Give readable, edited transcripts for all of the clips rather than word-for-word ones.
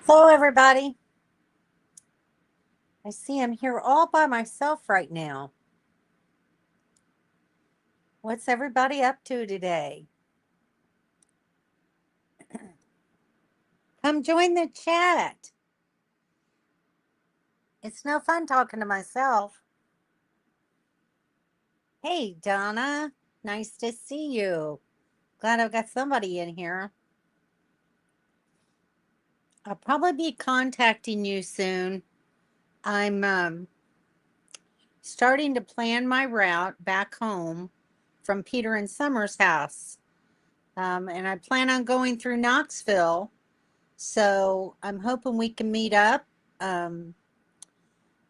Hello, everybody. I see I'm here all by myself right now. What's everybody up to today? Come join the chat. It's no fun talking to myself. Hey, Donna. Nice to see you. Glad I've got somebody in here. I'll probably be contacting you soon. I'm starting to plan my route back home from Peter and Summer's house. And I plan on going through Knoxville. So I'm hoping we can meet up um,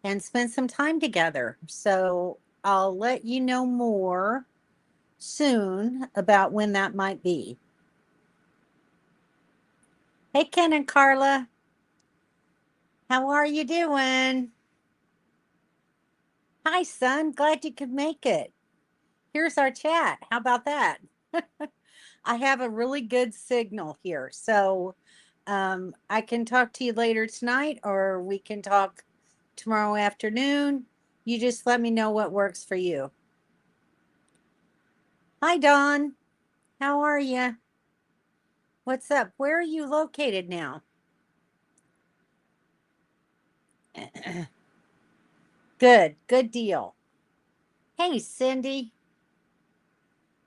and spend some time together. So I'll let you know more soon about when that might be. Hey, Ken and Carla, how are you doing? Hi, son. Glad you could make it. Here's our chat. How about that? I have a really good signal here. So I can talk to you later tonight, or we can talk tomorrow afternoon. You just let me know what works for you. Hi, Dawn. How are you? What's up? Where are you located now? Good deal. Hey, Cindy.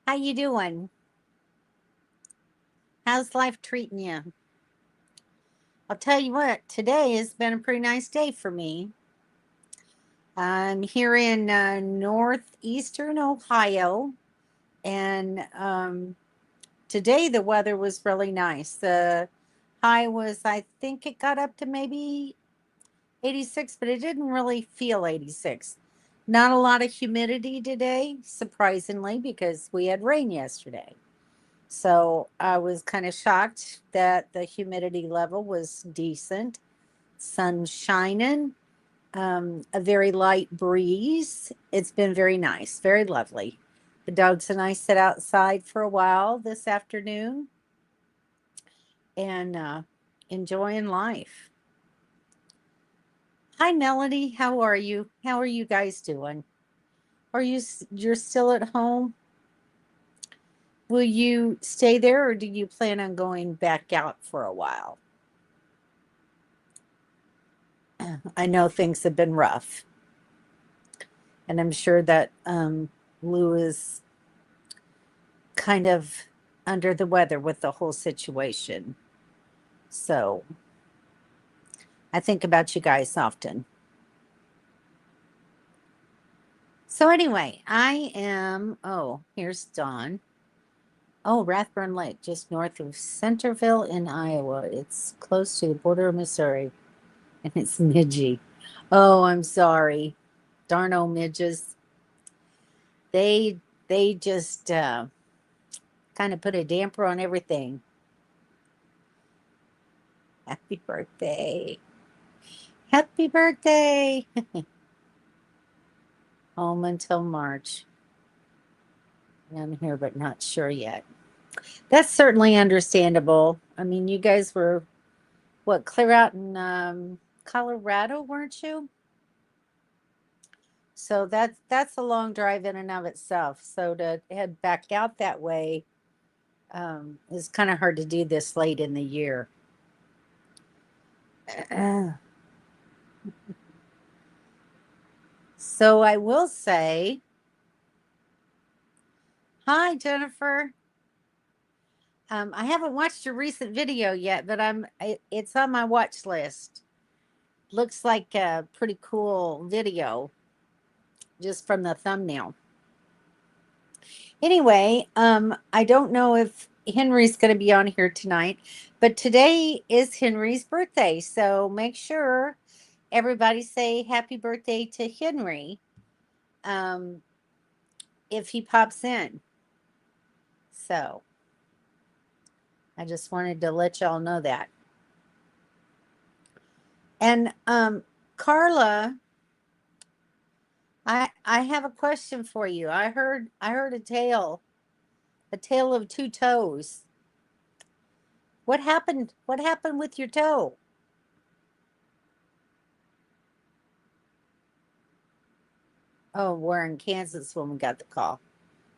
How you doing? How's life treating you? I'll tell you what, today has been a pretty nice day for me. I'm here in northeastern Ohio, and today the weather was really nice. The high was, I think it got up to maybe 86, but it didn't really feel 86. Not a lot of humidity today, surprisingly, because we had rain yesterday. So I was kind of shocked that the humidity level was decent. Sun shining, a very light breeze. It's been very nice, very lovely. The dogs and I sit outside for a while this afternoon and enjoying life. Hi, Melody. How are you? How are you guys doing? Are you're still at home? Will you stay there or do you plan on going back out for a while? I know things have been rough, and I'm sure that Lou is kind of under the weather with the whole situation. So I think about you guys often. So anyway, here's Dawn. Oh, Rathburn Lake, just north of Centerville in Iowa. It's close to the border of Missouri, and it's midgy. Oh, I'm sorry. Darn old midges. They they just kind of put a damper on everything. Happy birthday. Happy birthday. Home until March. I'm here, but not sure yet. That's certainly understandable. I mean, you guys were what, clear out in Colorado, weren't you? So that's a long drive in and of itself. So to head back out that way is kind of hard to do this late in the year. So I will say, hi Jennifer. I haven't watched your recent video yet, but it's on my watch list. Looks like a pretty cool video just from the thumbnail. Anyway, I don't know if Henry's going to be on here tonight, but today is Henry's birthday. So make sure everybody say happy birthday to Henry um, if he pops in. So I just wanted to let y'all know that. And Carla, I have a question for you. I heard a tale of two toes. What happened? What happened with your toe? Oh, we're in Kansas when we got the call.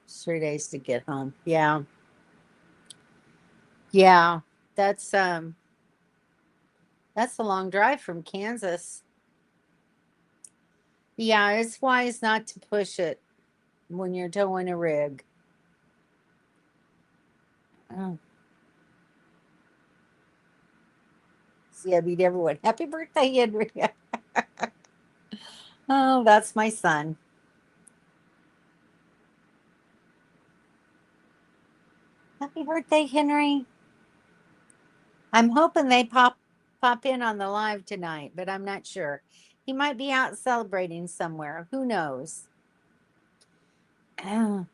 3 days to get home. Yeah. Yeah. That's um that's a long drive from Kansas. Yeah, it's wise not to push it when you're towing a rig. Oh, see, I beat everyone. Happy birthday, Henry. Oh, that's my son. Happy birthday, Henry. I'm hoping they pop in on the live tonight, but I'm not sure. He might be out celebrating somewhere. Who knows? So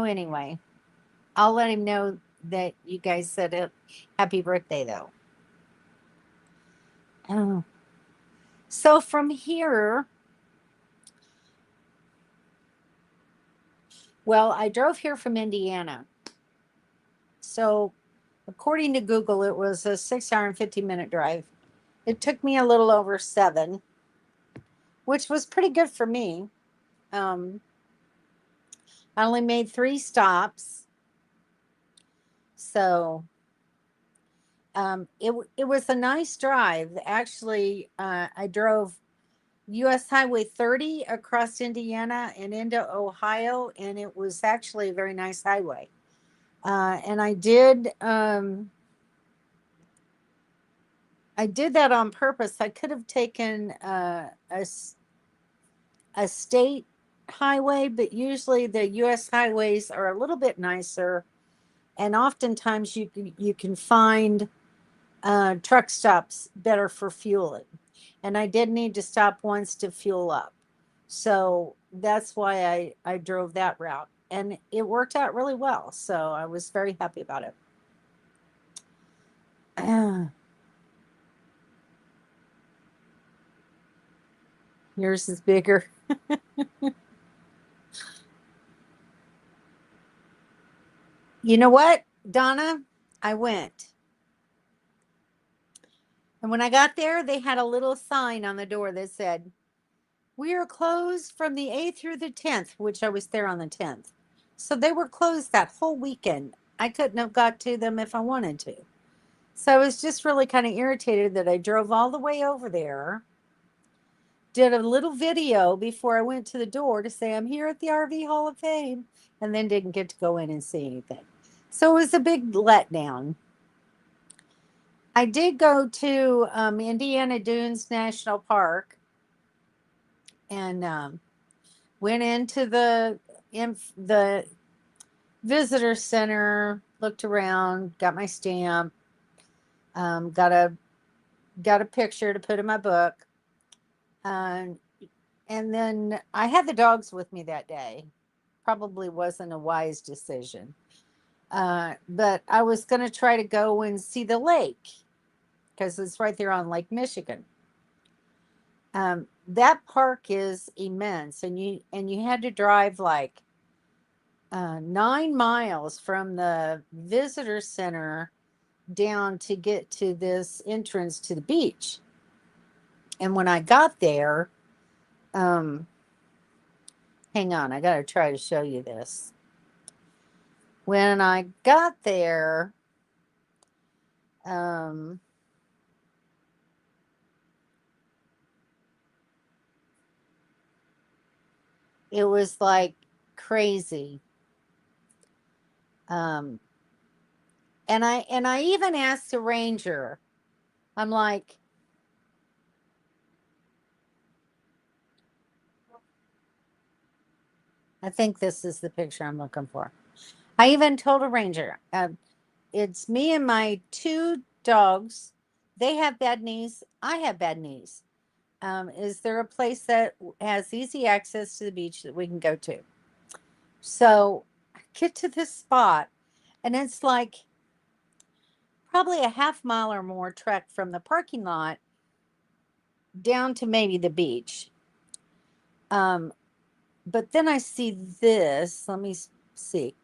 anyway, I'll let him know that you guys said it. Happy birthday, though. Oh. So from here, well, I drove here from Indiana. So according to Google, it was a 6 hour and 50-minute drive. It took me a little over 7, which was pretty good for me. Um, I only made 3 stops. So it was a nice drive. Actually, I drove US Highway 30 across Indiana and into Ohio, and it was actually a very nice highway. And I did that on purpose. I could have taken a state highway, but usually the US highways are a little bit nicer, and oftentimes you can find truck stops better for fueling. And I did need to stop once to fuel up. So that's why I drove that route. And it worked out really well. So I was very happy about it. Yours is bigger. You know what, Donna? I went. And when I got there, they had a little sign on the door that said, "We are closed from the 8th through the 10th," which I was there on the 10th. So they were closed that whole weekend. I couldn't have got to them if I wanted to. So I was just really kind of irritated that I drove all the way over there, did a little video before I went to the door to say I'm here at the RV Hall of Fame, and then didn't get to go in and see anything. So it was a big letdown. I did go to Indiana Dunes National Park and went into the visitor center, looked around, got my stamp, got a picture to put in my book. Um, and then I had the dogs with me that day. Probably wasn't a wise decision. But I was going to try to go and see the lake because it's right there on Lake Michigan. That park is immense, and you had to drive like 9 miles from the visitor center down to get to this entrance to the beach. And when I got there, um, hang on, I got to try to show you this. When I got there, um, it was like crazy. Um, and I even asked the ranger. I'm like, I think this is the picture I'm looking for. I even told a ranger, it's me and my 2 dogs. They have bad knees. I have bad knees. Is there a place that has easy access to the beach that we can go to? So I get to this spot, and it's like probably a half mile or more trek from the parking lot down to maybe the beach. Um, but then I see this. Let me see.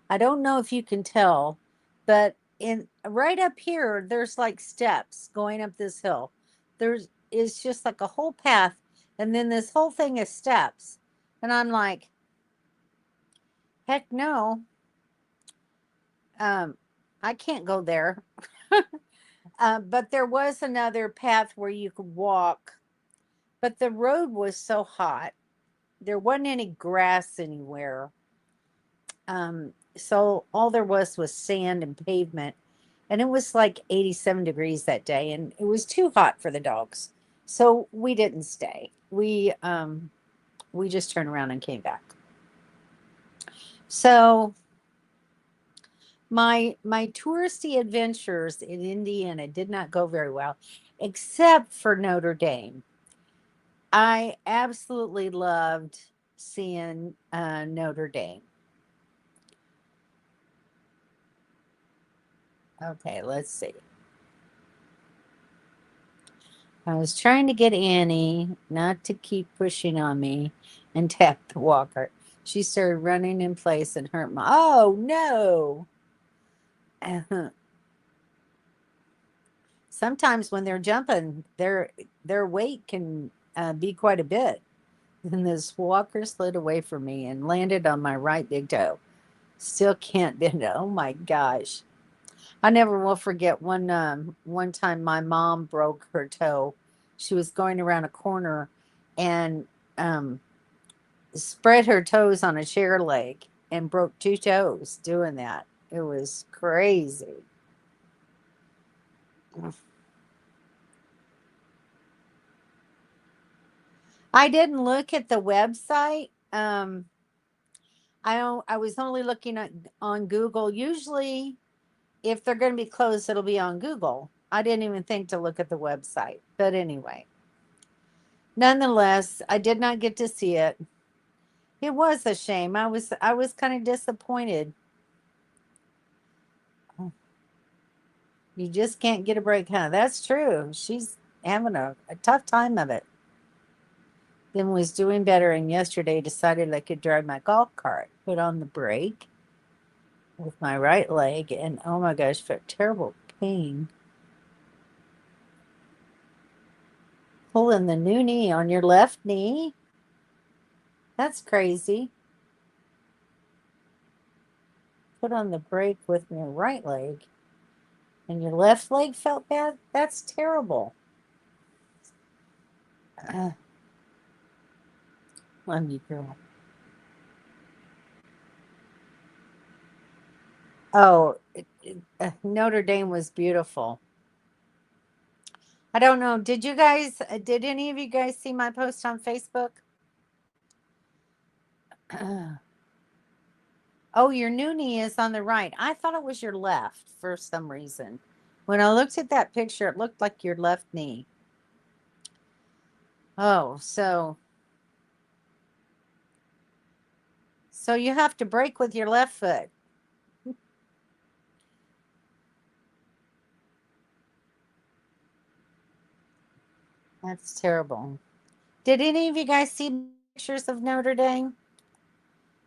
I don't know if you can tell, but in right up here, there's like steps going up this hill. There's is just like a whole path, And then this whole thing is steps. And I'm like, heck no. Um, I can't go there. But there was another path where you could walk, but the road was so hot. There wasn't any grass anywhere. So all there was sand and pavement. And it was like 87 degrees that day, and it was too hot for the dogs. So we didn't stay. We just turned around and came back. So my touristy adventures in Indiana did not go very well, except for Notre Dame. I absolutely loved seeing Notre Dame. Okay, let's see. I was trying to get Annie not to keep pushing on me and tap the walker. She started running in place and hurt my. Oh no! Sometimes when they're jumping, their weight can be quite a bit. And this walker slid away from me and landed on my right big toe. Still can't bend it. Oh my gosh! I never will forget one time my mom broke her toe. She was going around a corner and um, spread her toes on a chair leg and broke two toes doing that. It was crazy. I didn't look at the website. I was only looking at on Google. Usually, if they're going to be closed, it'll be on Google. I didn't even think to look at the website. But anyway, nonetheless, I did not get to see it. It was a shame. I was kind of disappointed. You just can't get a break, huh? That's true. She's having a tough time of it. Then was doing better, and yesterday decided I could drive my golf cart. Put on the brake with my right leg, and oh my gosh, felt terrible pain. Pulling the new knee on your left knee. That's crazy. Put on the brake with your right leg, and your left leg felt bad. That's terrible. Uh, Love you, girl. Oh, Notre Dame was beautiful. I don't know. Did any of you guys see my post on Facebook? Oh, your new knee is on the right. I thought it was your left for some reason. When I looked at that picture, it looked like your left knee. Oh, so you have to brake with your left foot. That's terrible. Did any of you guys see pictures of Notre Dame?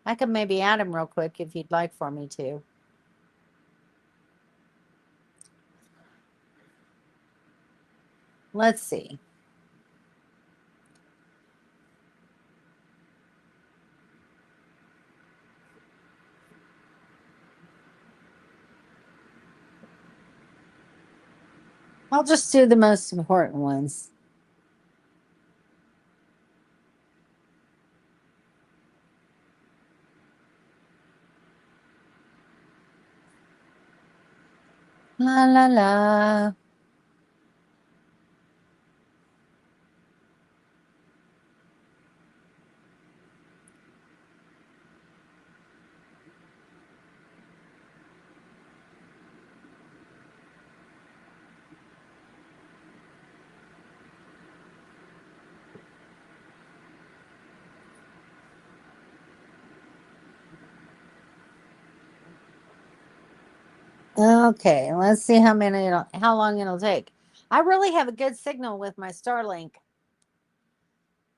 I could maybe add them real quick if you'd like for me to. Let's see. I'll just do the most important ones. La la la. Okay, let's see how long it'll take. I really have a good signal with my Starlink.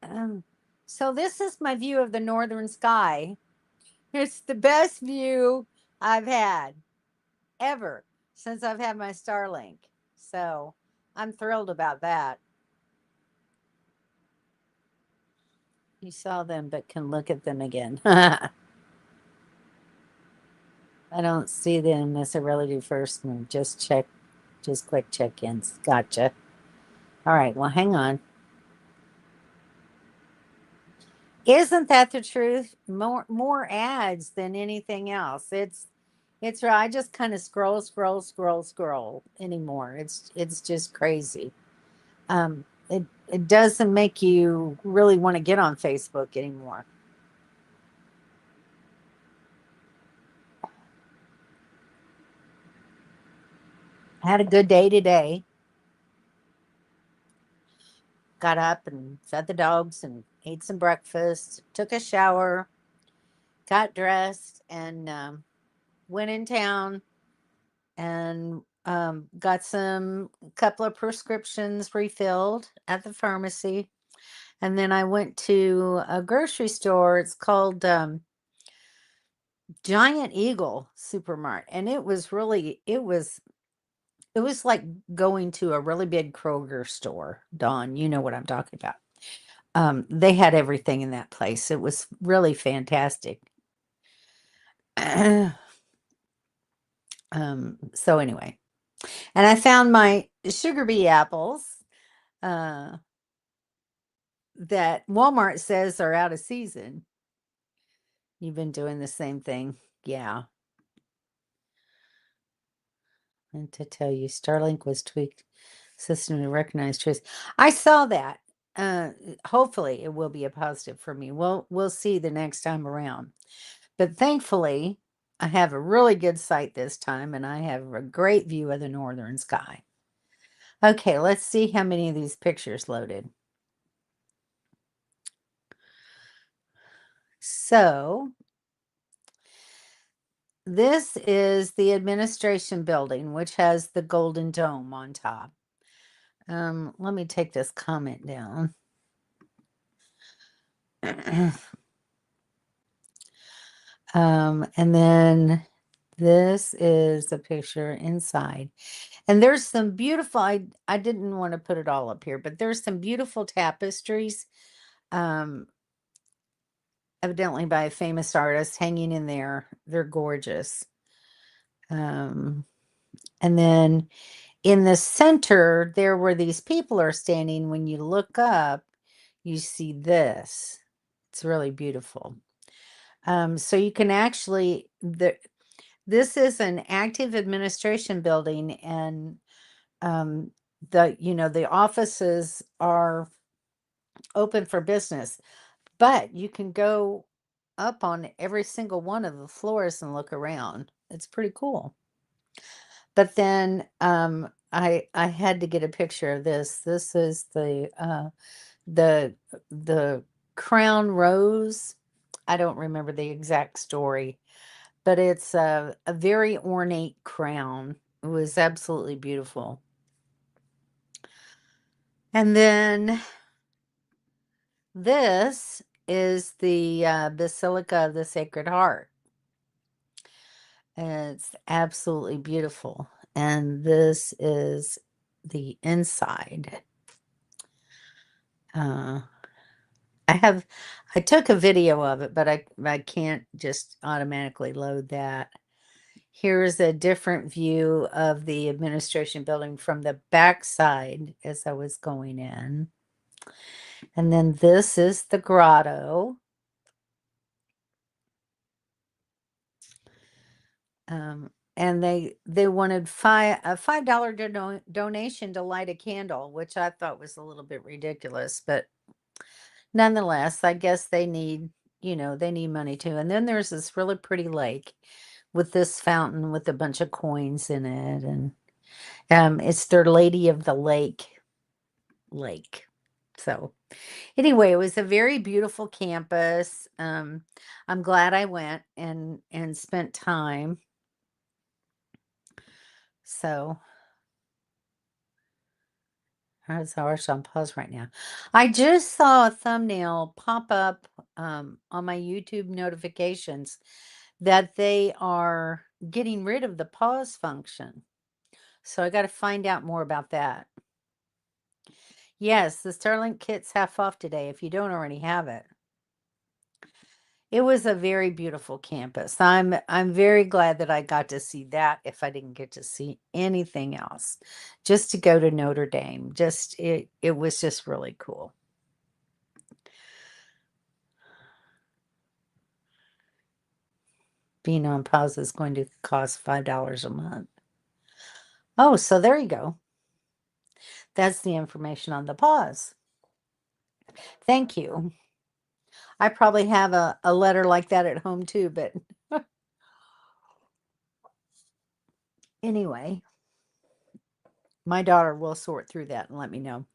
Um, so this is my view of the northern sky. It's the best view I've had ever since I've had my Starlink. So I'm thrilled about that. You saw them, but can look at them again. I don't see them necessarily do first move. Just click check-ins. Gotcha. All right, well, hang on. Isn't that the truth? More ads than anything else. It's I just kind of scroll anymore. It's just crazy. It doesn't make you really want to get on Facebook anymore. I had a good day today. Got up and fed the dogs and ate some breakfast, took a shower, got dressed, and went in town and got some couple of prescriptions refilled at the pharmacy. And then I went to a grocery store. It's called Giant Eagle Supermart, and it was like going to a really big Kroger store. Dawn, you know what I'm talking about. They had everything in that place. It was really fantastic. So anyway, and I found my sugar bee apples uh, that Walmart says are out of season. You've been doing the same thing. Yeah. And to tell you, Starlink was tweaked system to recognize trees. I saw that. Uh, Hopefully it will be a positive for me. We'll see the next time around. But thankfully, I have a really good sight this time, and I have a great view of the northern sky. Okay, let's see how many of these pictures loaded. So this is the administration building, which has the golden dome on top. Let me take this comment down. And then this is the picture inside. And there's some beautiful, I didn't want to put it all up here, but there's some beautiful tapestries, um, evidently by a famous artist hanging in there. They're gorgeous. Um, and then in the center, there where these people are standing, when you look up, you see this. It's really beautiful. So you can actually, this is an active administration building, and the offices are open for business, but you can go up on every single one of the floors and look around. It's pretty cool. But then I had to get a picture of this. This is the the crown rose. I don't remember the exact story, but it's a very ornate crown. It was absolutely beautiful. And then this is the Basilica of the Sacred Heart. And it's absolutely beautiful. And this is the inside. Uh, I took a video of it, but I can't just automatically load that. Here's a different view of the administration building from the backside as I was going in. And then this is the grotto. And they wanted a $5 donation to light a candle, which I thought was a little bit ridiculous, but nonetheless, I guess they need money too. And then there's this really pretty lake with this fountain with a bunch of coins in it, and it's their Lady of the Lake. So anyway, it was a very beautiful campus. I'm glad I went and spent time. So that's how on pause right now. I just saw a thumbnail pop up on my YouTube notifications that they are getting rid of the pause function. So I got to find out more about that. Yes, the Starlink kit's half off today if you don't already have it. It was a very beautiful campus. I'm very glad that I got to see that if I didn't get to see anything else. Just to go to Notre Dame. Just it was just really cool. Being on pause is going to cost $5 a month. Oh, so there you go. That's the information on the pause. Thank you. I probably have a letter like that at home too, but anyway, my daughter will sort through that and let me know.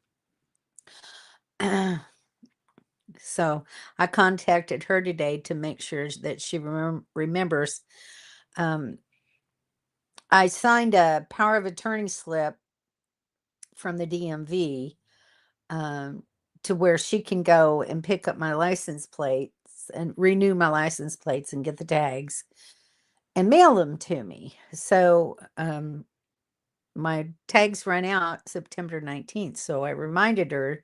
So I contacted her today to make sure that she remembers. Um, I signed a power of attorney slip from the DMV, um, to where she can go and pick up my license plates and renew my license plates and get the tags and mail them to me. So my tags run out September 19th. So I reminded her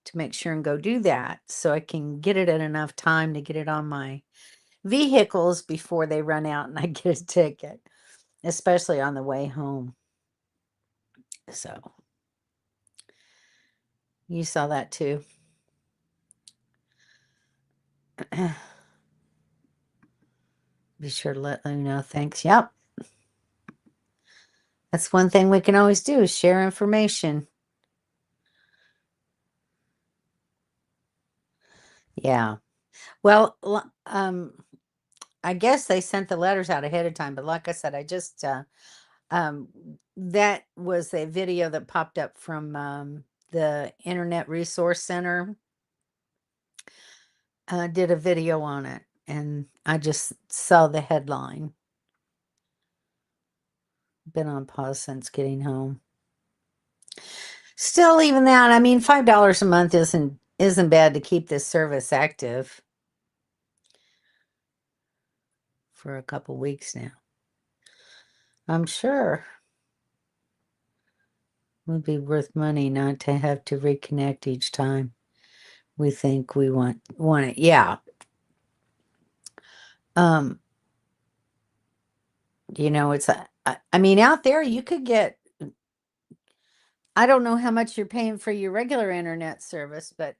to make sure and go do that so I can get it in enough time to get it on my vehicles before they run out and I get a ticket, especially on the way home. So you saw that too. Be sure to let them know. Thanks. Yep. That's one thing we can always do is share information. Yeah. Well, I guess they sent the letters out ahead of time, but like I said, I just um that was a video that popped up from the Internet Resource Center. Did a video on it, and I just saw the headline. Been on pause since getting home. Still, even that, I mean, $5 a month isn't bad to keep this service active for a couple weeks now. I'm sure it would be worth money not to have to reconnect each time we think we want it. Yeah. Um, it's I mean, out there you could get, I don't know how much you're paying for your regular internet service, but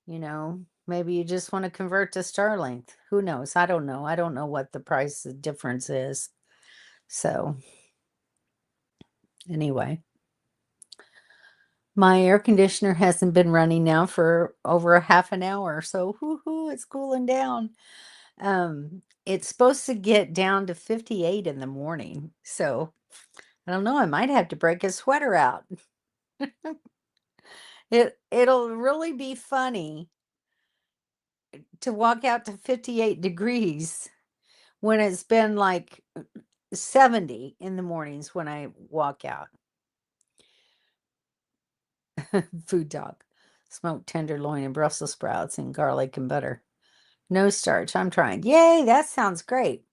maybe you just want to convert to Starlink. Who knows? I don't know. I don't know what the price difference is. So, anyway, my air conditioner hasn't been running now for over a half an hour. So, hoo, it's cooling down. It's supposed to get down to 58 in the morning. So, I don't know. I might have to break a sweater out. It'll really be funny to walk out to 58 degrees when it's been like 70 in the mornings when I walk out. Food talk. Smoked tenderloin and Brussels sprouts and garlic and butter. No starch. I'm trying. Yay, that sounds great.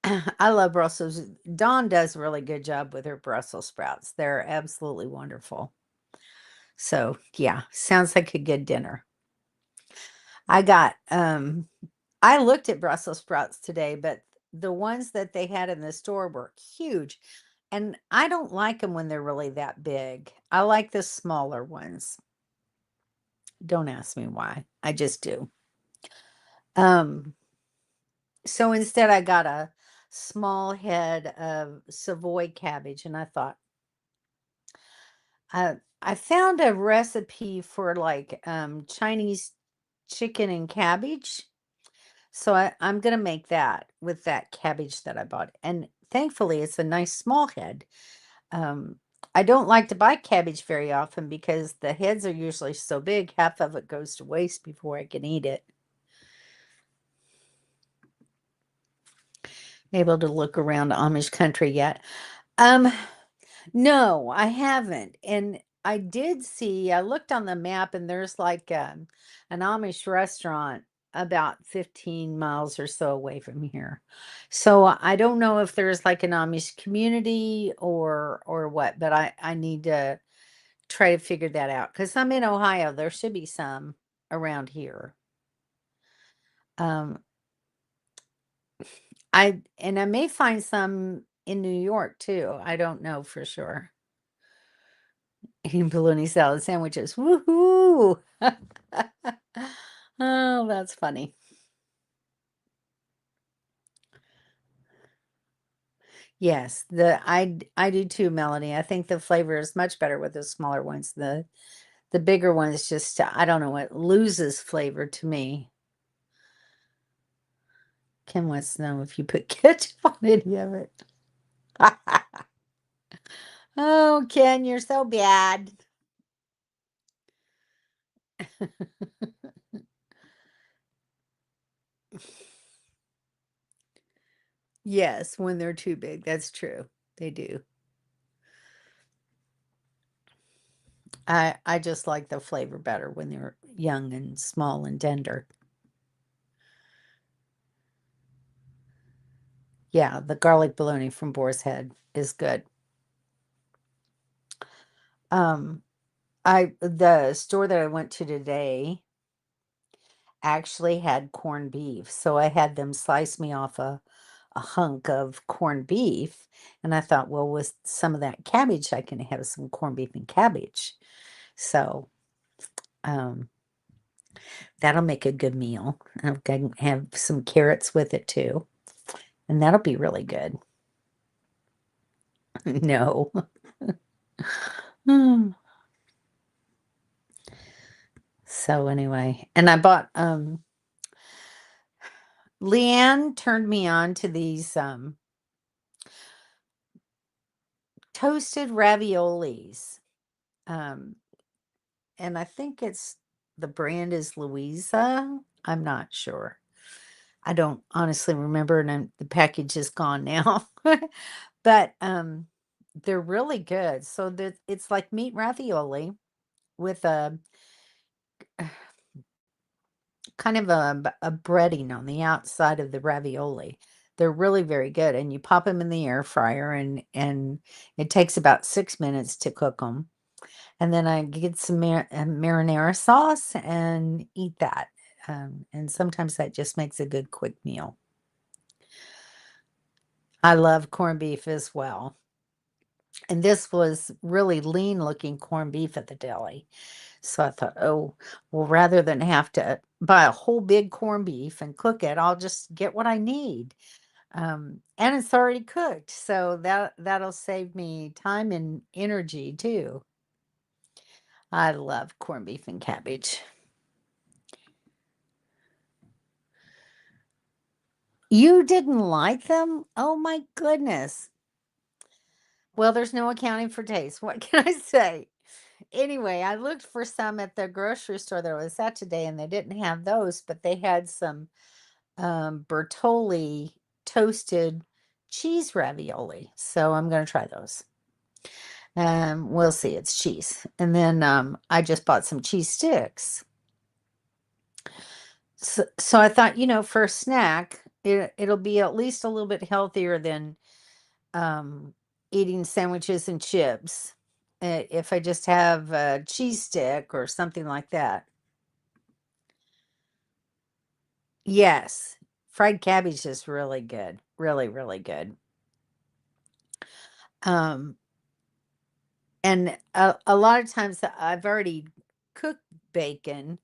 I love Brussels. Dawn does a really good job with her Brussels sprouts. They're absolutely wonderful. So, yeah, sounds like a good dinner. I looked at Brussels sprouts today, but the ones that they had in the store were huge. And I don't like them when they're really that big. I like the smaller ones. Don't ask me why. I just do. Um, so instead I got a small head of Savoy cabbage, and I thought I found a recipe for like Chinese chicken and cabbage. So I'm gonna make that with that cabbage that I bought. And thankfully it's a nice small head. Um, I don't like to buy cabbage very often because the heads are usually so big, half of it goes to waste before I can eat it. Able to look around Amish country yet? Um, no, I haven't. And I did see, I looked on the map and there's like an Amish restaurant about 15 miles or so away from here. So I don't know if there's like an Amish community or what, but I need to try to figure that out because I'm in Ohio. There should be some around here. Um, and I may find some in New York too. I don't know for sure. Eating bologna salad sandwiches. Woohoo! Oh, that's funny. Yes, I do too, Melanie. I think the flavor is much better with the smaller ones. The bigger ones just I don't know, it loses flavor to me. Kim wants to know if you put ketchup on any of it. Oh, Ken, you're so bad. Yes, when they're too big. That's true. They do. I just like the flavor better when they're young and small and tender. Yeah, the garlic bologna from Boar's Head is good. Um, the store that I went to today actually had corned beef, so I had them slice me off a hunk of corned beef, and I thought, well, with some of that cabbage, I can have some corned beef and cabbage. So, um, that'll make a good meal. I can have some carrots with it too, and that'll be really good. No. Hmm. So anyway, and I bought Leanne turned me on to these toasted raviolis. Um and I think it's the brand is Louisa. I'm not sure. I don't honestly remember, and the package is gone now. But they're really good. So that it's like meat ravioli with a kind of a breading on the outside of the ravioli. They're really very good, and you pop them in the air fryer, and it takes about 6 minutes to cook them. And then I get some marinara sauce and eat that. And sometimes that just makes a good quick meal. I love corned beef as well. And this was really lean looking corned beef at the deli. So I thought, oh, well, rather than have to buy a whole big corned beef and cook it, I'll just get what I need. And it's already cooked, so that'll save me time and energy too. I love corned beef and cabbage. You didn't like them? Oh my goodness. Well, there's no accounting for taste. What can I say? Anyway, I looked for some at the grocery store that I was at today, and they didn't have those, but they had some Bertolli toasted cheese ravioli. So I'm going to try those. We'll see. It's cheese. And then I just bought some cheese sticks. So I thought, for a snack, it'll be at least a little bit healthier than um, eating sandwiches and chips. If I just have a cheese stick or something like that. Yes, fried cabbage is really good. Really, really good. Um, and a lot of times I've already cooked bacon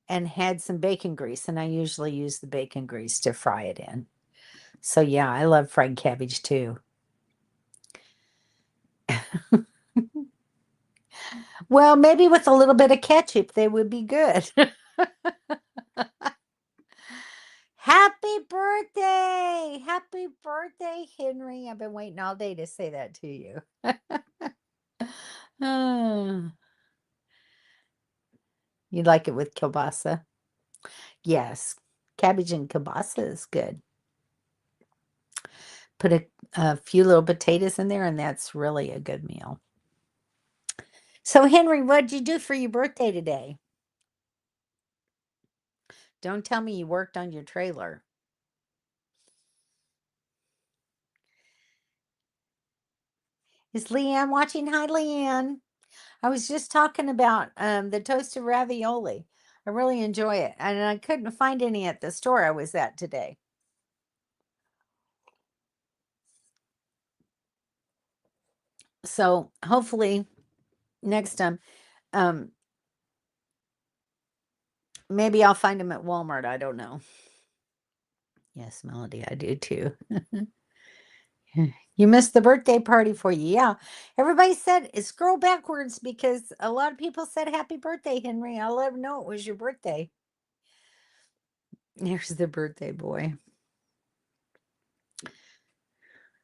and had some bacon grease, and I usually use the bacon grease to fry it in. So yeah, I love fried cabbage too. Well, maybe with a little bit of ketchup, they would be good. Happy birthday! Happy birthday, Henry. I've been waiting all day to say that to you. Ah, you like it with kielbasa? Yes. Cabbage and kielbasa is good. Put a few little potatoes in there, and that's really a good meal. So, Henry, what'd you do for your birthday today? Don't tell me you worked on your trailer. Is Leanne watching? Hi, Leanne. I was just talking about the toasted ravioli. I really enjoy it. And I couldn't find any at the store I was at today. So hopefully next time, um, maybe I'll find them at Walmart. I don't know. Yes, Melody, I do too. You missed the birthday party for you. Yeah. Everybody said scroll backwards because a lot of people said happy birthday, Henry. I'll let them know it was your birthday. Here's the birthday boy.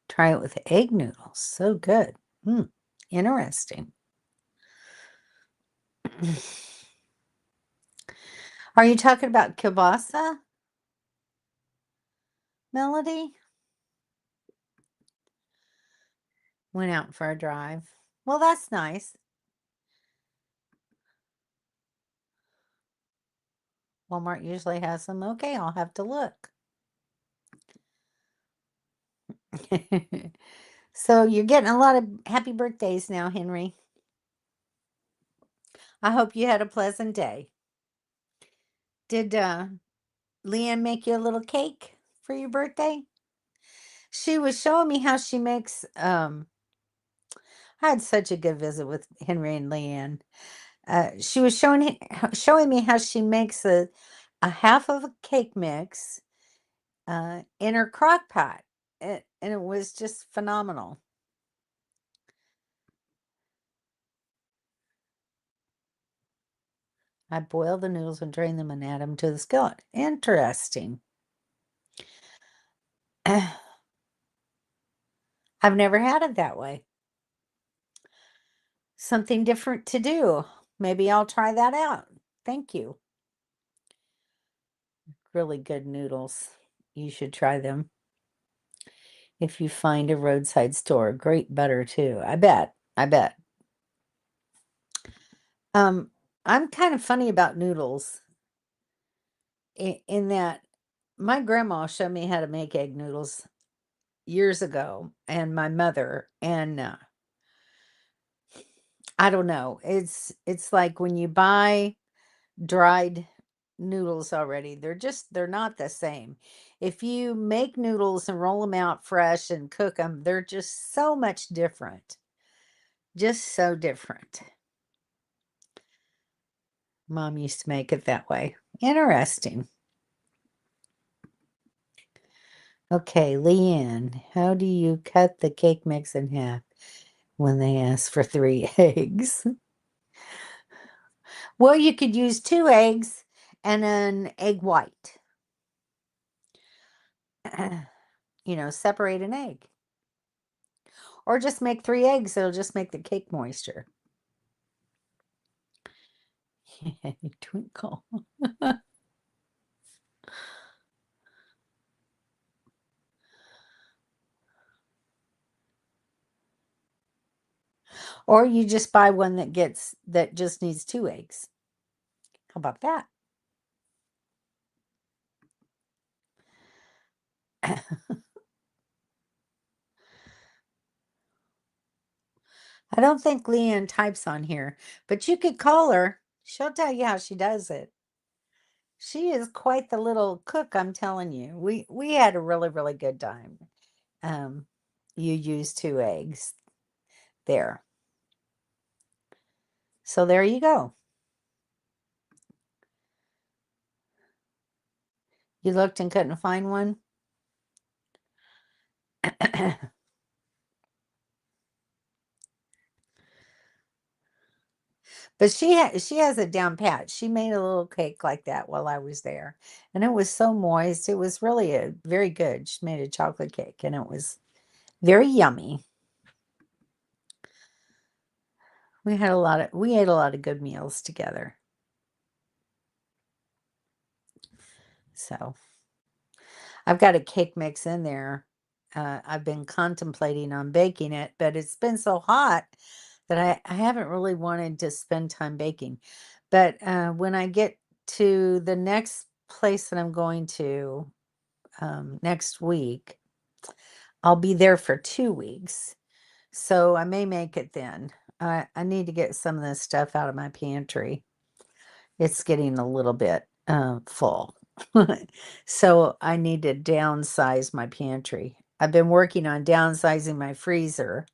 Try it with egg noodles. So good. Interesting. Are you talking about kielbasa, Melody? Went out for a drive. Well, that's nice. Walmart usually has them. Okay, I'll have to look. So you're getting a lot of happy birthdays now, Henry. I hope you had a pleasant day. Did Leanne make you a little cake for your birthday? She was showing me how she makes I had such a good visit with Henry and Leanne. She was showing me how she makes a half of a cake mix in her crock pot. And it was just phenomenal. I boil the noodles and drain them and add them to the skillet. Interesting. I've never had it that way. Something different to do. Maybe I'll try that out. Thank you. Really good noodles. You should try them. If you find a roadside store, great butter too. I bet. I bet. I'm kind of funny about noodles in that my grandma showed me how to make egg noodles years ago, and my mother, and I don't know. It's like when you buy dried noodles already, they're not the same. If you make noodles and roll them out fresh and cook them, they're just so much different. Just so different. Mom used to make it that way. Interesting. Okay, Leanne, how do you cut the cake mix in half when they ask for 3 eggs? Well, you could use 2 eggs and an egg white. Separate an egg. Or just make 3 eggs, it'll just make the cake moisture. Twinkle. Or you just buy one that just needs 2 eggs. How about that? I don't think Leanne types on here, but you could call her. She'll tell you how she does it. She is quite the little cook, I'm telling you. We had a really, really good time. Um, you use 2 eggs there. So there you go. You looked and couldn't find one? But she has it down pat. She made a little cake like that while I was there, and it was so moist. It was really a very good. She made a chocolate cake, and it was very yummy. We ate a lot of good meals together. So I've got a cake mix in there. I've been contemplating on baking it, but it's been so hot that I haven't really wanted to spend time baking. But when I get to the next place that I'm going to next week, I'll be there for 2 weeks. So I may make it then. I need to get some of this stuff out of my pantry It's getting a little bit full. So I need to downsize my pantry. I've been working on downsizing my freezer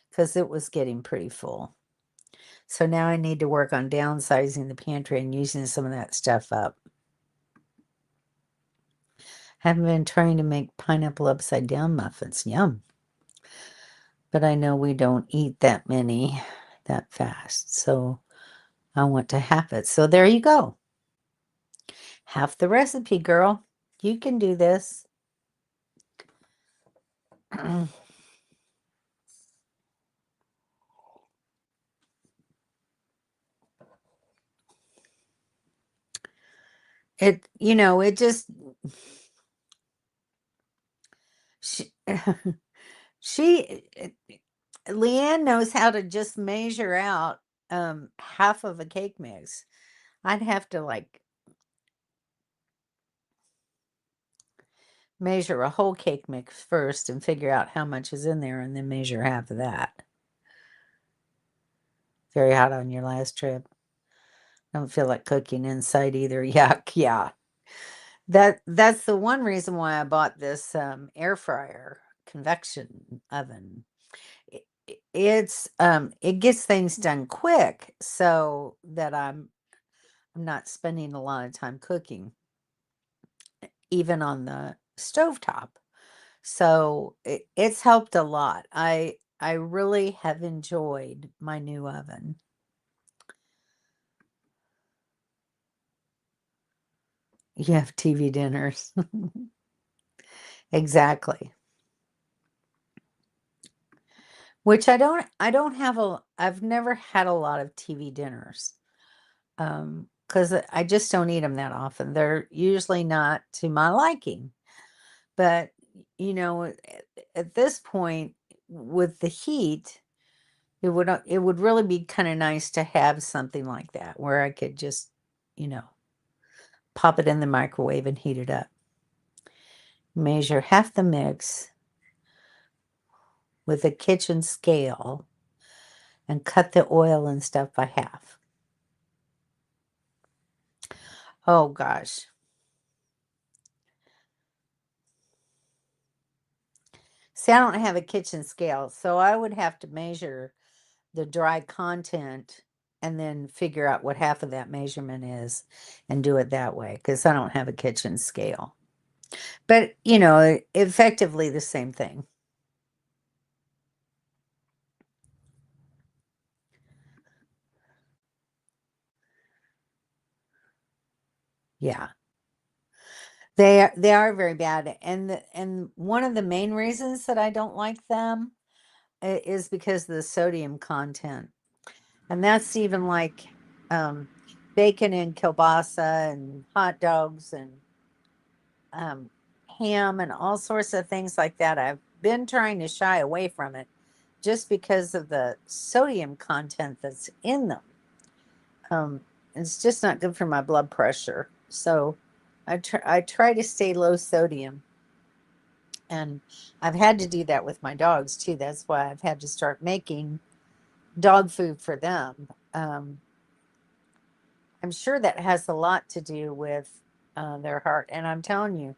because it was getting pretty full. So now I need to work on downsizing the pantry and using some of that stuff up. Haven't been trying to make pineapple upside down muffins. Yum. But I know we don't eat that many that fast. So I want to have it. So there you go. Half the recipe, girl. You can do this. It just she, she Leanne knows how to just measure out half of a cake mix. I'd have to like measure a whole cake mix first and figure out how much is in there and then measure half of that. Very hot on your last trip. Don't feel like cooking inside either. Yuck, yeah. That's the one reason why I bought this air fryer convection oven. It gets things done quick so that I'm not spending a lot of time cooking, even on the stovetop. So it's helped a lot. I really have enjoyed my new oven. You have TV dinners. Exactly. Which I don't have I've never had a lot of TV dinners. Because I just don't eat them that often. They're usually not to my liking. But at this point with the heat, it would really be kind of nice to have something like that where I could just, you know, pop it in the microwave and heat it up. Measure half the mix with a kitchen scale and cut the oil and stuff by half. Oh gosh. See, I don't have a kitchen scale, so I would have to measure the dry content and then figure out what half of that measurement is and do it that way because I don't have a kitchen scale. But, effectively the same thing. Yeah. They are very bad, and one of the main reasons that I don't like them is because of the sodium content. And that's even like um, bacon and kielbasa and hot dogs and um, ham and all sorts of things like that. I've been trying to shy away from it just because of the sodium content that's in them. It's just not good for my blood pressure. So I try to stay low sodium. And I've had to do that with my dogs too. That's why I've had to start making dog food for them. I'm sure that has a lot to do with their heart. And I'm telling you,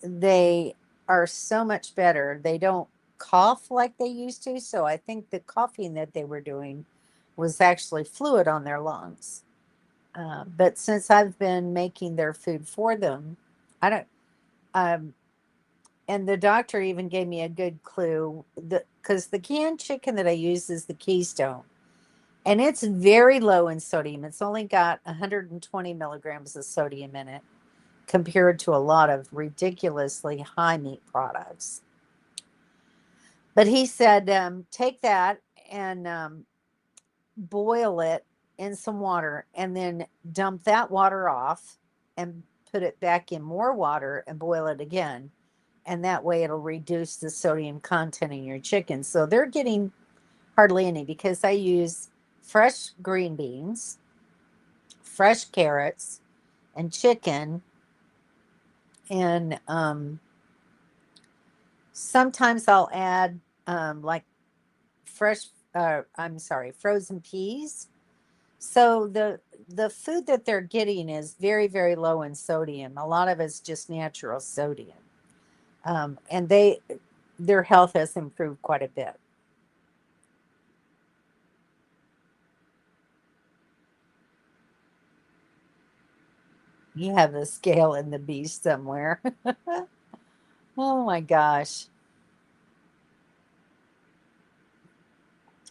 they are so much better. They don't cough like they used to. So I think the coughing that they were doing was actually fluid on their lungs. But since I've been making their food for them, I don't. Um, and the doctor even gave me a good clue because the canned chicken that I use is the Keystone, and it's very low in sodium. It's only got 120 milligrams of sodium in it compared to a lot of ridiculously high meat products. But he said, take that and boil it in some water and then dump that water off and put it back in more water and boil it again. And that way it'll reduce the sodium content in your chicken. So they're getting hardly any because I use fresh green beans, fresh carrots, and chicken. And sometimes I'll add like fresh, I'm sorry, frozen peas. So the food that they're getting is very, very low in sodium. A lot of it's just natural sodium. And their health has improved quite a bit. You have a scale in the beast somewhere. Oh my gosh.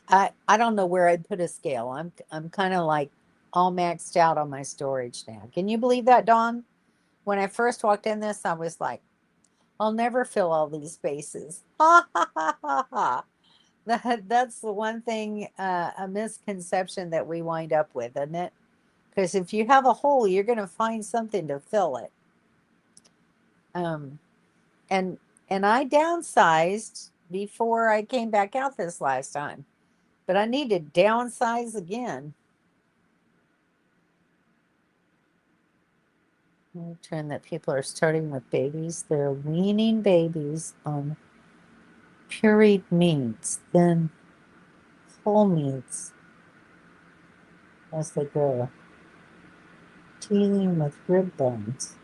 I don't know where I'd put a scale. I'm kind of like all maxed out on my storage now. Can you believe that, Dawn? When I first walked in this, I was like, I'll never fill all these spaces. Ha ha ha ha ha. That's the one thing, a misconception that we wind up with, isn't it? Because if you have a hole, you're going to find something to fill it. Um, and and I downsized before I came back out this last time, but I need to downsize again. I'm trend that people are starting with babies. They're weaning babies on pureed meats, then whole meats as they grow, teething with rib bones.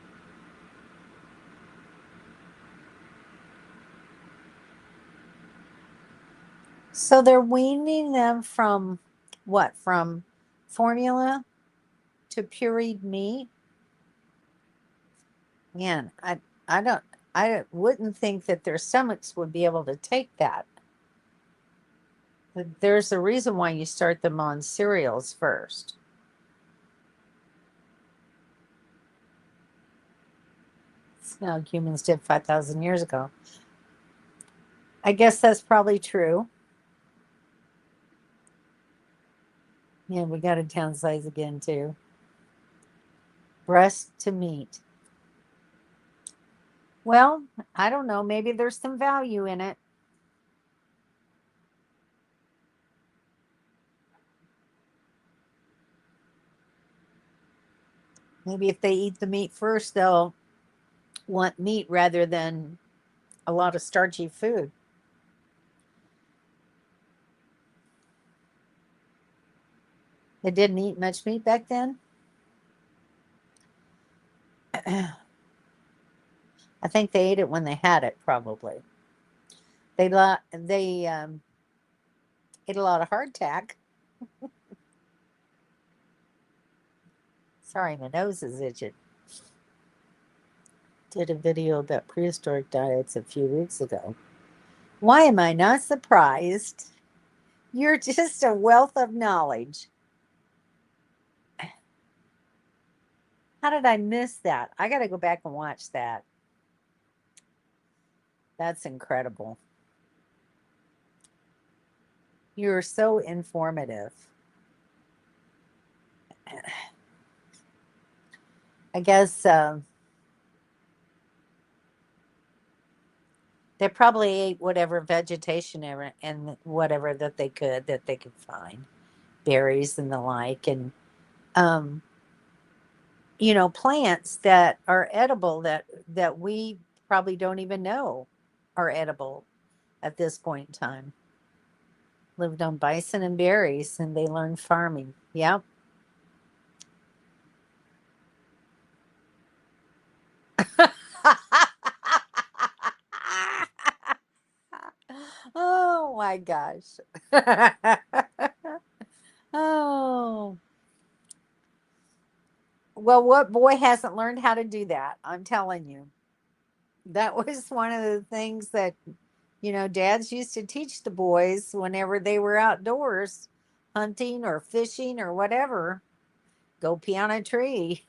So they're weaning them from what? From formula to pureed meat? Man, I don't I wouldn't think that their stomachs would be able to take that. But there's a reason why you start them on cereals first. It's how humans did 5,000 years ago. I guess that's probably true. Yeah, we got to downsize again too. Breast to meat. Well, I don't know. Maybe there's some value in it. Maybe if they eat the meat first, they'll want meat rather than a lot of starchy food. They didn't eat much meat back then. I think they ate it when they had it, probably. They ate a lot of hardtack. Sorry, my nose is itching. Did a video about prehistoric diets a few weeks ago. Why am I not surprised? You're just a wealth of knowledge. How did I miss that? I got to go back and watch that. That's incredible. You're so informative. I guess they probably ate whatever vegetation and whatever that they could find, berries and the like, and um, plants that are edible that we probably don't even know are edible at this point in time. Lived on bison and berries, and they learned farming. Yep. Oh my gosh. Oh. Well, what boy hasn't learned how to do that? I'm telling you. That was one of the things that, dads used to teach the boys whenever they were outdoors hunting or fishing or whatever. Go pee on a tree.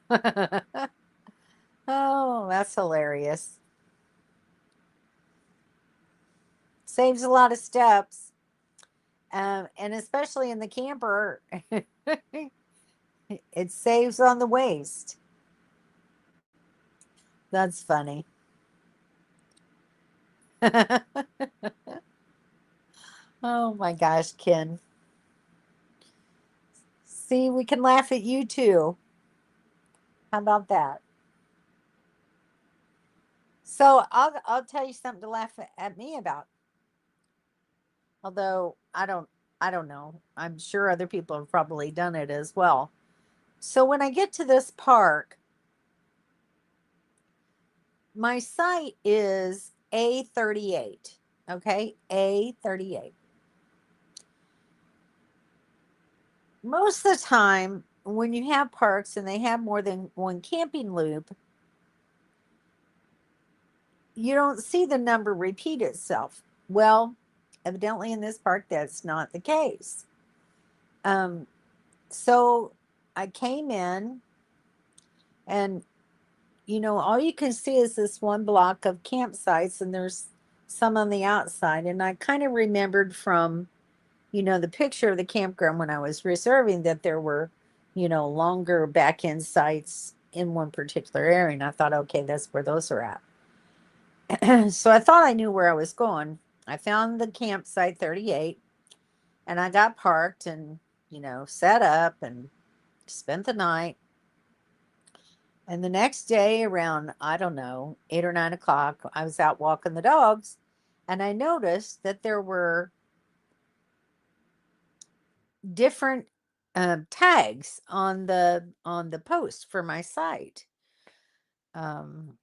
Oh, that's hilarious. Saves a lot of steps. And especially in the camper, it saves on the waste. That's funny. Oh my gosh, Ken. See, we can laugh at you too. How about that? So I'll tell you something to laugh at me about. Although I don't. I don't know. I'm sure other people have probably done it as well. So when I get to this park, my site is A38. Okay, A38. Most of the time, when you have parks and they have more than one camping loop, you don't see the number repeat itself. Well, evidently in this park, that's not the case. Um, so I came in, and all you can see is this one block of campsites, and there's some on the outside. And I kind of remembered from, the picture of the campground when I was reserving that there were, longer back end sites in one particular area. And I thought, okay, that's where those are at. So I thought I knew where I was going. I found the campsite 38, and I got parked and, set up and spent the night. And the next day, around, I don't know, 8 or 9 o'clock, I was out walking the dogs, and I noticed that there were different tags on the post for my site. Um,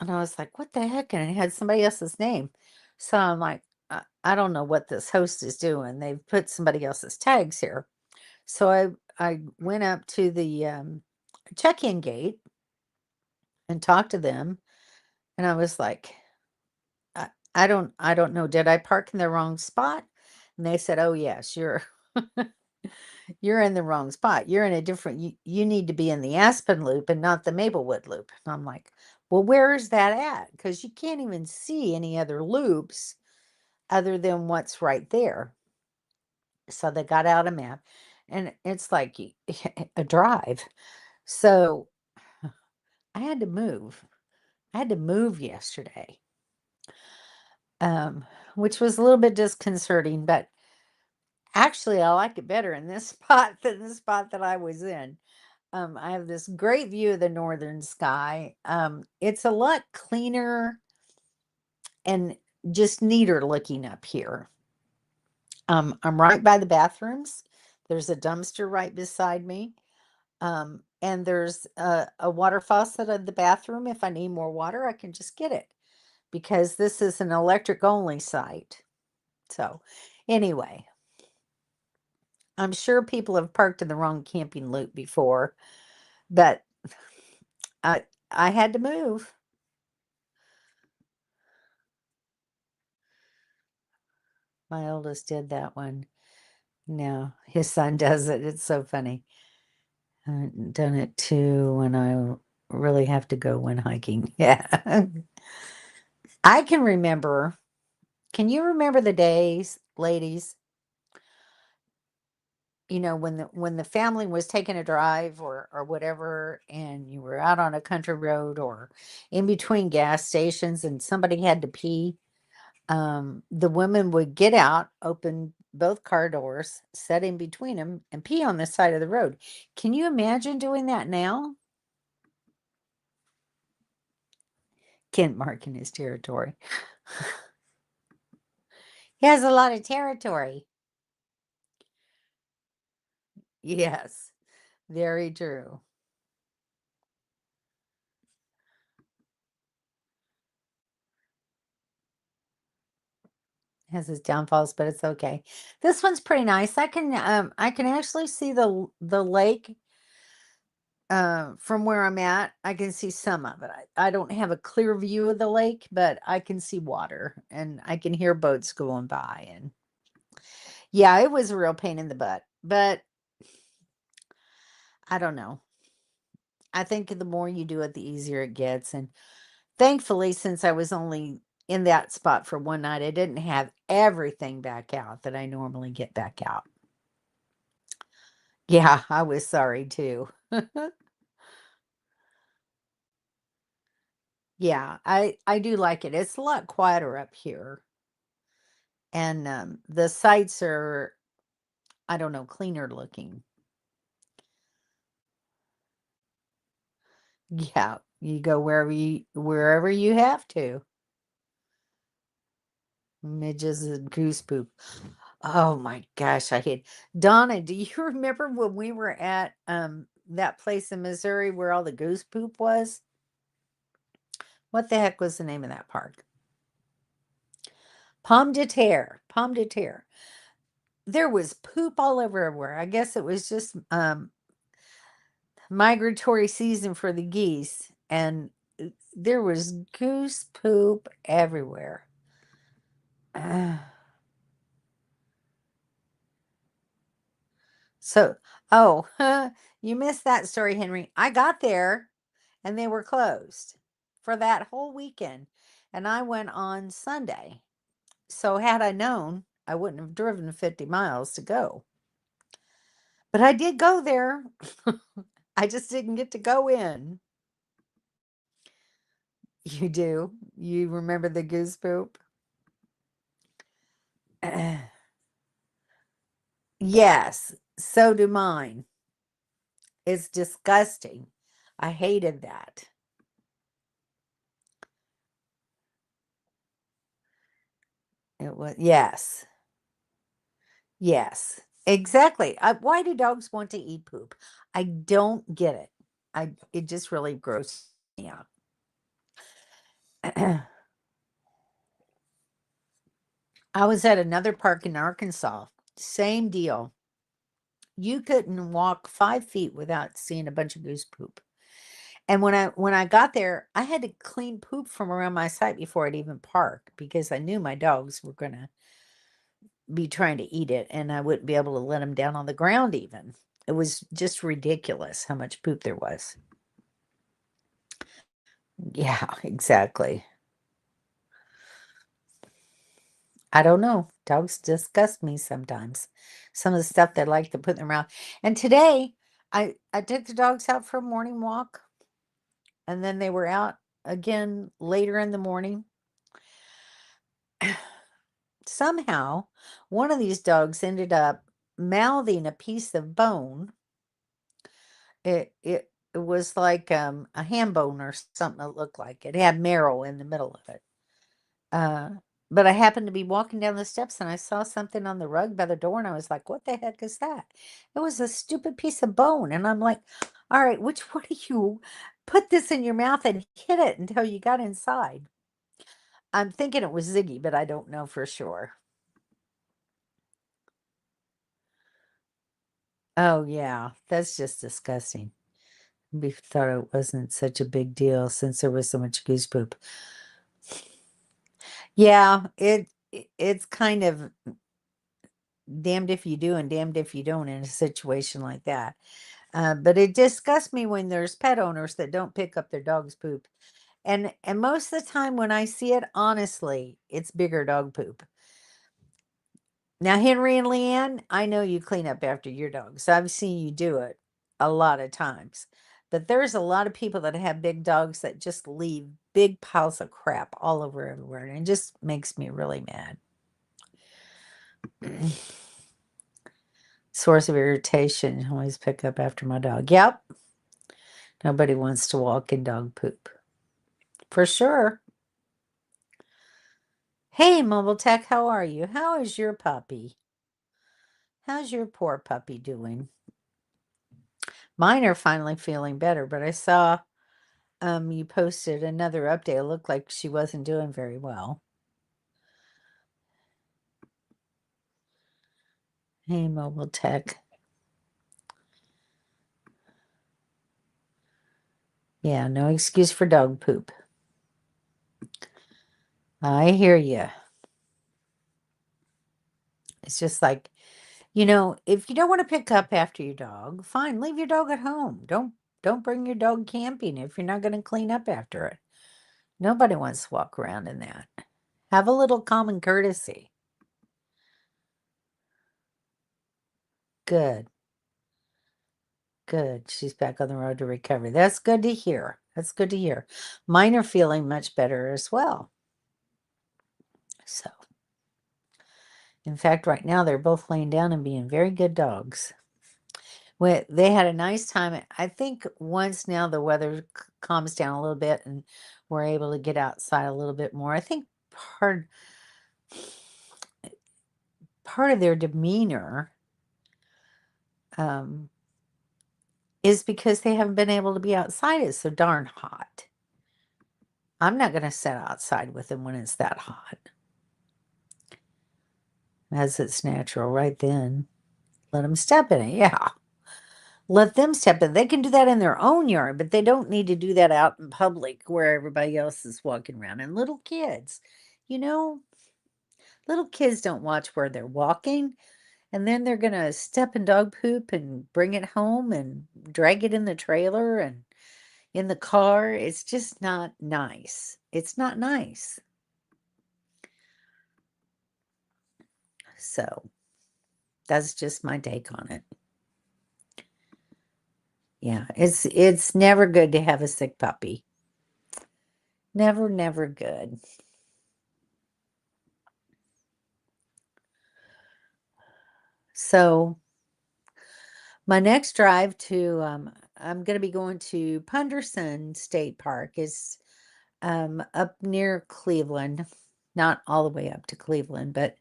and I was like, "What the heck?" And it had somebody else's name. So I'm like, I don't know what this host is doing. They've put somebody else's tags here. So I went up to the check-in gate and talked to them, and I was like, I don't know. Did I park in the wrong spot? And they said, "Oh yes, you're in the wrong spot. You're in a different. You need to be in the Aspen Loop and not the Maplewood Loop." And I'm like, "Well, where is that at? Because you can't even see any other loops other than what's right there." So they got out a map, and it's like a drive. So I had to move. I had to move yesterday, um, which was a little bit disconcerting, but actually, I like it better in this spot than the spot that I was in. I have this great view of the northern sky. It's a lot cleaner and just neater looking up here. I'm right by the bathrooms. There's a dumpster right beside me. And there's a water faucet in the bathroom. If I need more water, I can just get it because this is an electric only site. So, anyway, I'm sure people have parked in the wrong camping loop before, but I had to move. My oldest did that one. No, his son does it. It's so funny. I've done it too when I really have to go when hiking. Yeah. I can remember. Can you remember the days, ladies, when the family was taking a drive or whatever, and you were out on a country road or in between gas stations and somebody had to pee? The women would get out, open both car doors, set in between them, and pee on the side of the road. Can you imagine doing that now? Kent marking his territory. He has a lot of territory. Yes, very true. Has his downfalls, but it's okay. This one's pretty nice. I can actually see the lake from where I'm at. I can see some of it. I don't have a clear view of the lake, but I can see water and I can hear boats going by. And yeah, it was a real pain in the butt, but I don't know. I think the more you do it, the easier it gets. And thankfully, since I was only in that spot for one night, I didn't have everything back out that I normally get back out. Yeah, I was sorry too. Yeah, I do like it. It's a lot quieter up here, and the sites are, I don't know, cleaner looking. Yeah, you go wherever you have to. Midges and goose poop. Oh my gosh, I hate Donna, do you remember when we were at that place in Missouri where all the goose poop was? What the heck was the name of that park? Pomme de Terre. Pomme de Terre. There was poop all over everywhere. I guess it was just migratory season for the geese, and there was goose poop everywhere. So, oh, you missed that story, Henry. I got there and they were closed for that whole weekend. And I went on Sunday. So, had I known, I wouldn't have driven 50 miles to go. But I did go there. I just didn't get to go in. You do? You remember the goose poop? Yes, so do mine. It's disgusting. I hated that. It was, yes. Yes, exactly. Why do dogs want to eat poop? I don't get it. It just really grosses me out. I was at another park in Arkansas. Same deal. You couldn't walk 5 feet without seeing a bunch of goose poop. And when I got there, I had to clean poop from around my site before I'd even park because I knew my dogs were gonna be trying to eat it, and I wouldn't be able to let them down on the ground even. It was just ridiculous how much poop there was. Yeah, exactly. I don't know. Dogs disgust me sometimes. Some of the stuff they like to put in their mouth. And today, I took the dogs out for a morning walk, and then they were out again later in the morning. Somehow, one of these dogs ended up mouthing a piece of bone. It was like a ham bone or something it looked like. It had marrow in the middle of it. Uh, but I happened to be walking down the steps and I saw something on the rug by the door and I was like, "What the heck is that?" It was a stupid piece of bone, and I'm like, "All right, which one of you put this in your mouth and hid it until you got inside?" I'm thinking it was Ziggy, but I don't know for sure. Oh yeah, that's just disgusting. We thought it wasn't such a big deal since there was so much goose poop. Yeah, it's kind of damned if you do and damned if you don't in a situation like that. But it disgusts me when there's pet owners that don't pick up their dog's poop. And most of the time when I see it, honestly, it's bigger dog poop. Now, Henry and Leanne, I know you clean up after your dogs. I've seen you do it a lot of times. But there's a lot of people that have big dogs that just leave big piles of crap all over everywhere. And it just makes me really mad. Source of irritation. Always pick up after my dog. Yep. Nobody wants to walk in dog poop. For sure. Hey, Mobile Tech, how are you? How is your puppy? How's your poor puppy doing? Mine are finally feeling better, but I saw you posted another update. It looked like she wasn't doing very well. Hey, Mobile Tech. Yeah, no excuse for dog poop. I hear you. It's just like, if you don't want to pick up after your dog, fine, leave your dog at home. Don't bring your dog camping if you're not going to clean up after it. Nobody wants to walk around in that. Have a little common courtesy. Good. Good. She's back on the road to recovery. That's good to hear. That's good to hear. Mine are feeling much better as well. So, in fact, right now they're both laying down and being very good dogs. They had a nice time. I think once now the weather calms down a little bit and we're able to get outside a little bit more. I think part part of their demeanor is because they haven't been able to be outside. It's so darn hot. I'm not going to sit outside with them when it's that hot. As it's natural right then. Let them step in it, yeah. Let them step in. They can do that in their own yard, but they don't need to do that out in public where everybody else is walking around. And little kids, little kids don't watch where they're walking. And then they're going to step in dog poop and bring it home and drag it in the trailer and in the car. It's just not nice. It's not nice. So that's just my take on it. Yeah, it's never good to have a sick puppy. Never, never good. So my next drive to I'm going to be going to Punderson State Park is up near Cleveland, not all the way up to Cleveland, but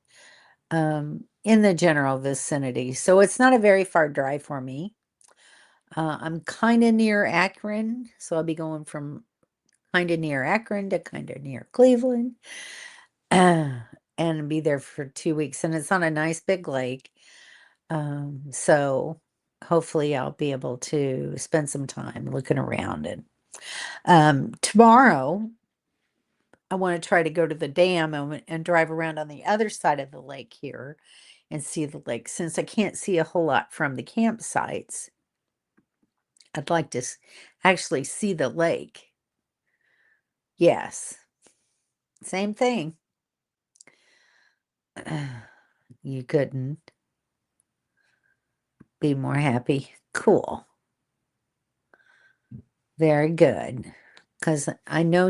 in the general vicinity. So it's not a very far drive for me. I'm kind of near Akron, so I'll be going from kind of near Akron to kind of near Cleveland, and be there for 2 weeks. And it's on a nice big lake. So hopefully I'll be able to spend some time looking around. And tomorrow I want to try to go to the dam and drive around on the other side of the lake here and see the lake. Since I can't see a whole lot from the campsites, I'd like to actually see the lake. Yes, same thing. You couldn't be more happy. Cool. Very good. Because I know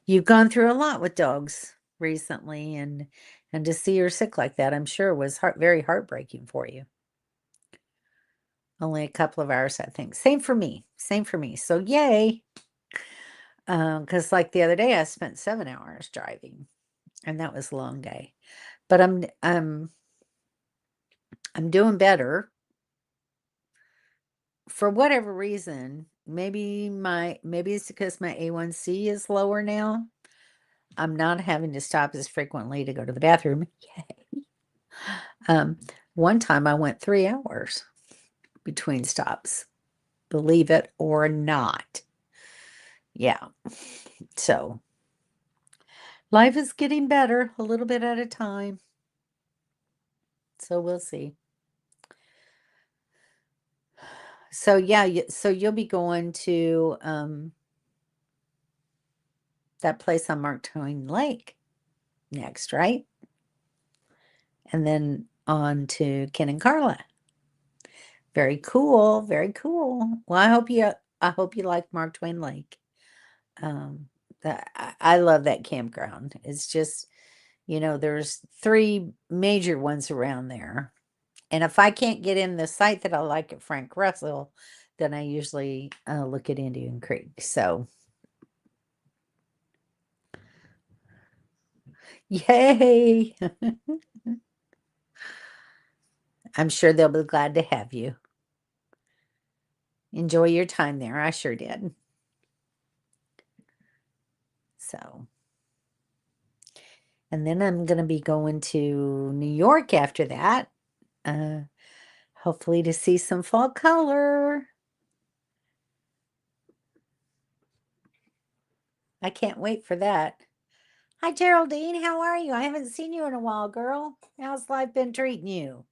you've gone through a lot with dogs recently, and to see her sick like that, I'm sure was very heartbreaking for you. Only a couple of hours, I think. Same for me. Same for me. So yay. Because like the other day, I spent 7 hours driving, and that was a long day. But I'm doing better. For whatever reason, maybe it's because my A1C is lower now. I'm not having to stop as frequently to go to the bathroom. Yay. One time I went 3 hours between stops, believe it or not. Yeah. So life is getting better a little bit at a time. So we'll see. So yeah, so you'll be going to that place on Mark Twain Lake next, right? And then on to Ken and Carla. Very cool, very cool. Well, I hope you like Mark Twain Lake. I love that campground. It's just, there's 3 major ones around there. And if I can't get in the site that I like at Frank Russell, then I usually look at Indian Creek. So, yay! I'm sure they'll be glad to have you. Enjoy your time there. I sure did. So, and then I'm going to be going to New York after that. Hopefully to see some fall color. I can't wait for that. Hi, Geraldine. How are you? I haven't seen you in a while, girl. How's life been treating you?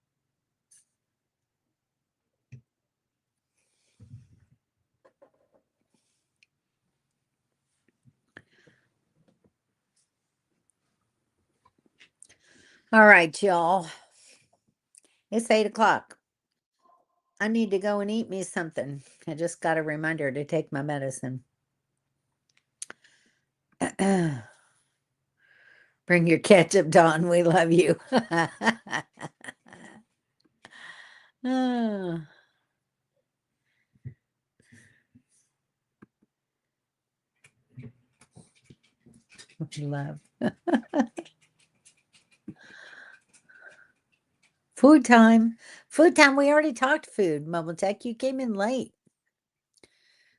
All right, y'all. It's 8 o'clock. I need to go and eat me something. I just got a reminder to take my medicine. Bring your ketchup, Dawn. We love you. Oh, love. Food time. Food time. We already talked food, Mobile Tech. You came in late.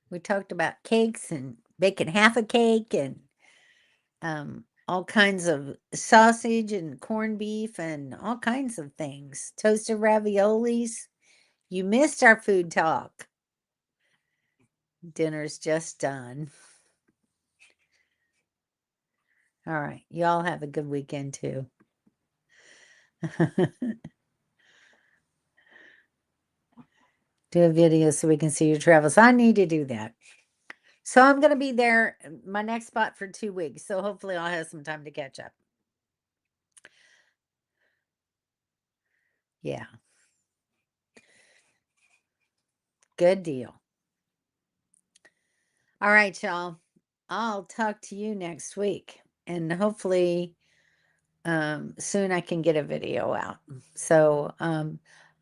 We talked about cakes and baking half a cake and all kinds of sausage and corned beef and all kinds of things. Toasted raviolis. You missed our food talk. Dinner's just done. All right. Y'all have a good weekend too. Do a video so we can see your travels. I need to do that. So I'm going to be there, my next spot for 2 weeks. So hopefully I'll have some time to catch up. Yeah. Good deal. All right, y'all. I'll talk to you next week. And hopefully soon I can get a video out. So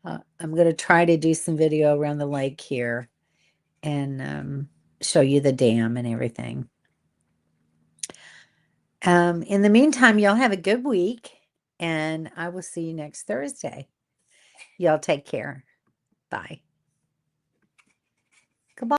I'm going to try to do some video around the lake here and show you the dam and everything. In the meantime, y'all have a good week, and I will see you next Thursday. Y'all take care. Bye.